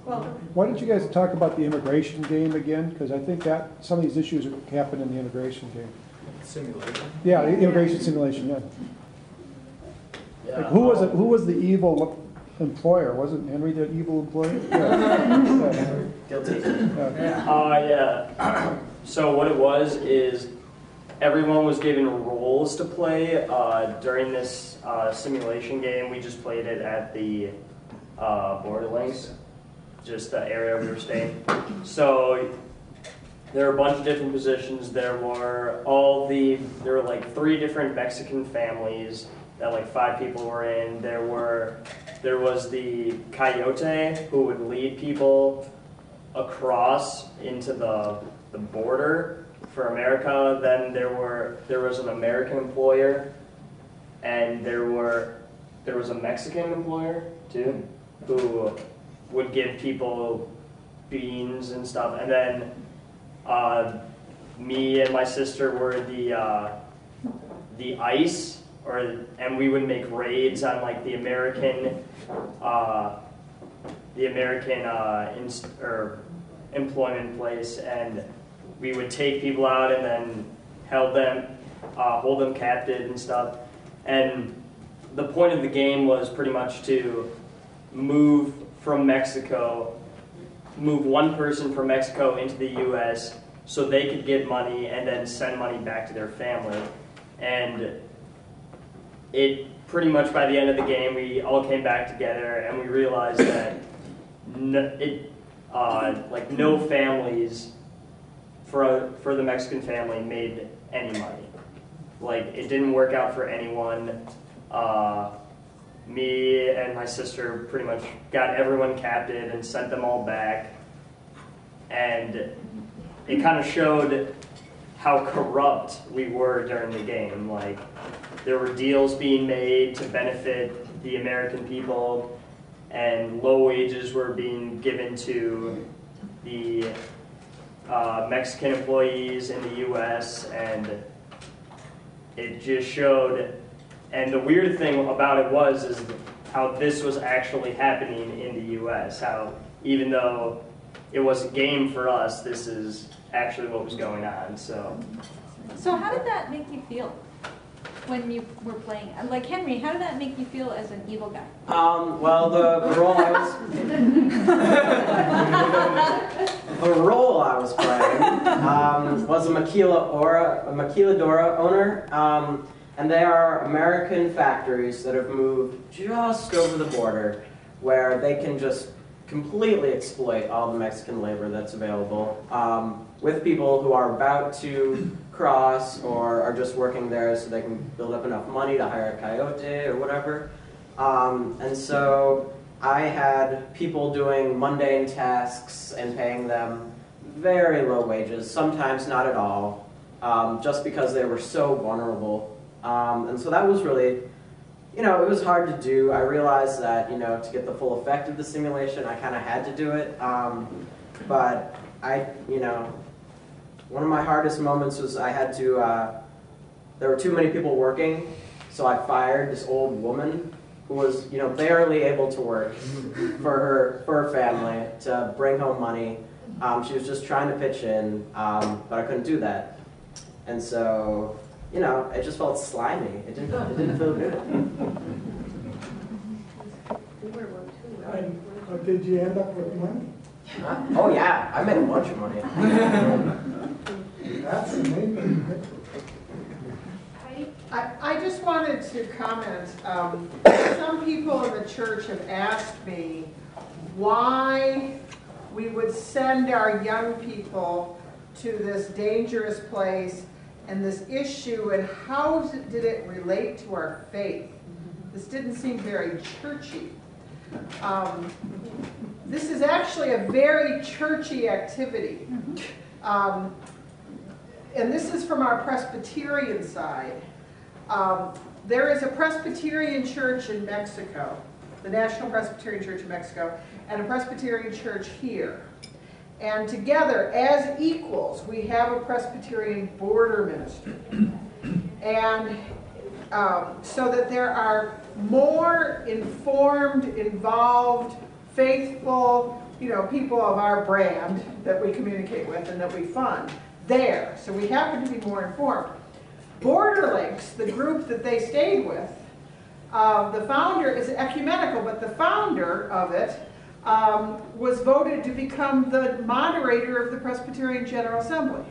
Well, Why don't you guys talk about the immigration game again? Because I think that some of these issues happen in the immigration game. Simulation? Yeah, the immigration simulation, yeah. Yeah. Like, who was the evil employer? Wasn't Henry the evil employer? Yeah. Guilty. Yeah. So what it was is everyone was given roles to play during this simulation game. We just played it at the Borderlands, just the area we were staying. So there were a bunch of different positions. There were like 3 different Mexican families that like 5 people were in. There was the coyote who would lead people across into the border for America. Then there was an American employer, and there was a Mexican employer too, who would give people beans and stuff. And then me and my sister were the ICE, and we would make raids on like the American employment place, and we would take people out and then hold them captive and stuff. And the point of the game was pretty much to move one person from Mexico into the U.S. so they could get money and then send money back to their family. And it pretty much by the end of the game, we all came back together and we realized that no families for the Mexican family made any money. Like, it didn't work out for anyone. Me and my sister pretty much got everyone captive and sent them all back. And it kind of showed how corrupt we were during the game. Like, there were deals being made to benefit the American people, and low wages were being given to the Mexican employees in the U.S., and it just showed. And the weird thing about it is how this was actually happening in the U.S., how even though it was a game for us, this is actually what was going on. So how did that make you feel when you were playing? Like, Henry, how did that make you feel as an evil guy? Well, the role I was playing was a maquiladora owner. And they are American factories that have moved just over the border, where they can just completely exploit all the Mexican labor that's available with people who are about to cross or are just working there so they can build up enough money to hire a coyote or whatever. And so I had people doing mundane tasks and paying them very low wages, sometimes not at all, just because they were so vulnerable. And so that was really, it was hard to do. I realized that, to get the full effect of the simulation, I kind of had to do it. But one of my hardest moments was I had to, there were too many people working, so I fired this old woman who was, barely able to work for her family to bring home money. She was just trying to pitch in, but I couldn't do that. And so, it just felt slimy. It didn't feel good. Did you end up with money? Oh yeah, I made a bunch of money. That's amazing. I just wanted to comment. Some people in the church have asked me why we would send our young people to this dangerous place and this issue, and how did it relate to our faith? This didn't seem very churchy. This is actually a very churchy activity. And this is from our Presbyterian side. There is a Presbyterian church in Mexico, the National Presbyterian Church in Mexico, and a Presbyterian church here. And together, as equals, we have a Presbyterian border ministry. And so that there are more informed, involved, faithful people of our brand that we communicate with and that we fund there. So we happen to be more informed. Borderlinks, the group that they stayed with, the founder is ecumenical, but the founder of it was voted to become the moderator of the Presbyterian General Assembly,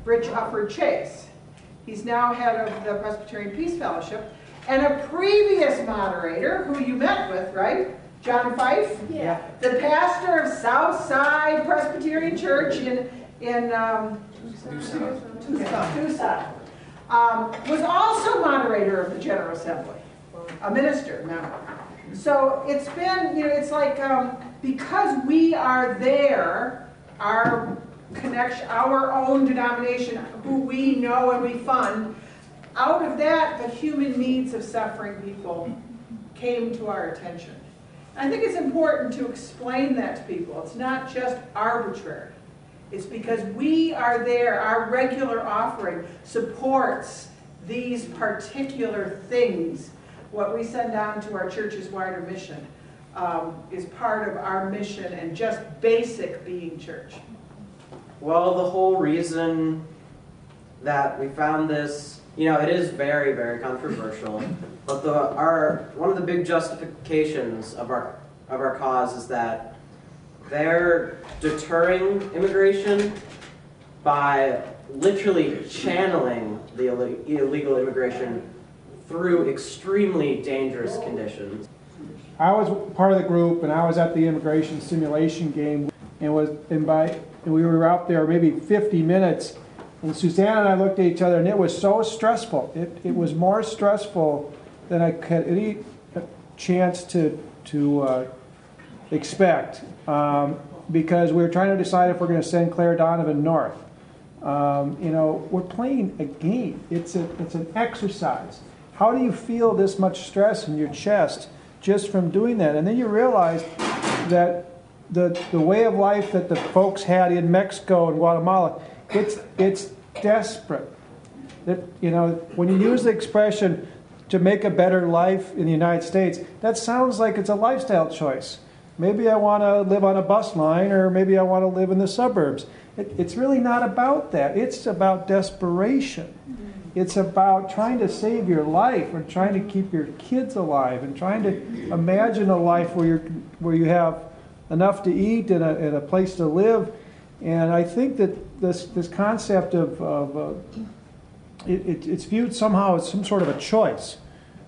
Rich Ufford Chase. He's now head of the Presbyterian Peace Fellowship. And a previous moderator, who you met with, right? John Fife? Yeah. The pastor of Southside Presbyterian Church in Tucson. Was also moderator of the General Assembly, a minister member. So it's been, it's like, because we are there, our connection, our own denomination, who we know and we fund, out of that, the human needs of suffering people came to our attention. I think it's important to explain that to people. It's not just arbitrary. It's because we are there, our regular offering supports these particular things. What we send down to our church's wider mission is part of our mission and just basic being church. Well, the whole reason that we found this, it is very, very controversial, but one of the big justifications of our cause is that they're deterring immigration by literally channeling the illegal immigration through extremely dangerous conditions. I was part of the group, and I was at the immigration simulation game, and we were out there maybe 50 minutes, and Suzanne and I looked at each other, and it was so stressful. It was more stressful than I had any chance to expect, because we were trying to decide if we're going to send Claire Donovan north. We're playing a game. It's an exercise. How do you feel this much stress in your chest just from doing that? And then you realize that the way of life that the folks had in Mexico and Guatemala, it's desperate. That when you use the expression to make a better life in the United States, that sounds like it's a lifestyle choice. Maybe I want to live on a bus line, or maybe I want to live in the suburbs. It's really not about that. It's about desperation. It's about trying to save your life, and trying to keep your kids alive, and trying to imagine a life where you have enough to eat and a place to live. And I think that this concept of it's viewed somehow as some sort of a choice.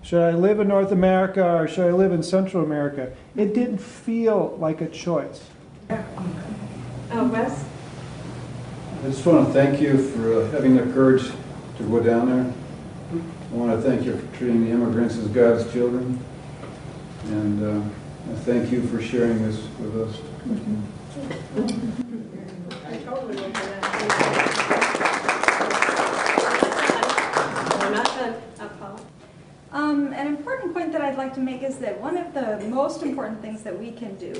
Should I live in North America or should I live in Central America? It didn't feel like a choice. Wes? I just want to thank you for having the courage to go down there. I want to thank you for treating the immigrants as God's children. And I thank you for sharing this with us. I totally will do that. We're not done. An important point that I'd like to make is that one of the most important things that we can do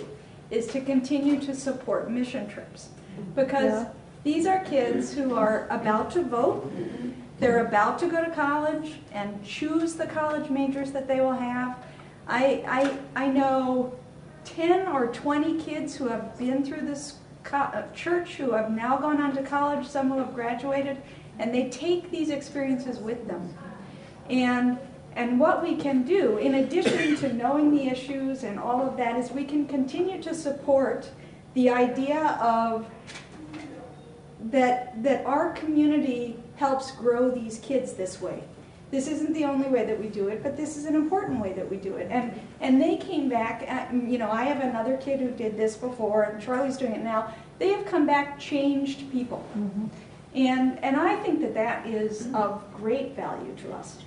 is to continue to support mission trips. Because these are kids who are about to vote, they're about to go to college and choose the college majors that they will have. I know 10 or 20 kids who have been through this church who have now gone on to college, some who have graduated, and they take these experiences with them. And what we can do, in addition to knowing the issues and all of that, is we can continue to support the idea of that our community helps grow these kids this way. This isn't the only way that we do it, but this is an important way that we do it. And they came back, I have another kid who did this before, and Charlie's doing it now. They have come back changed people. Mm-hmm. And I think that is of great value to us.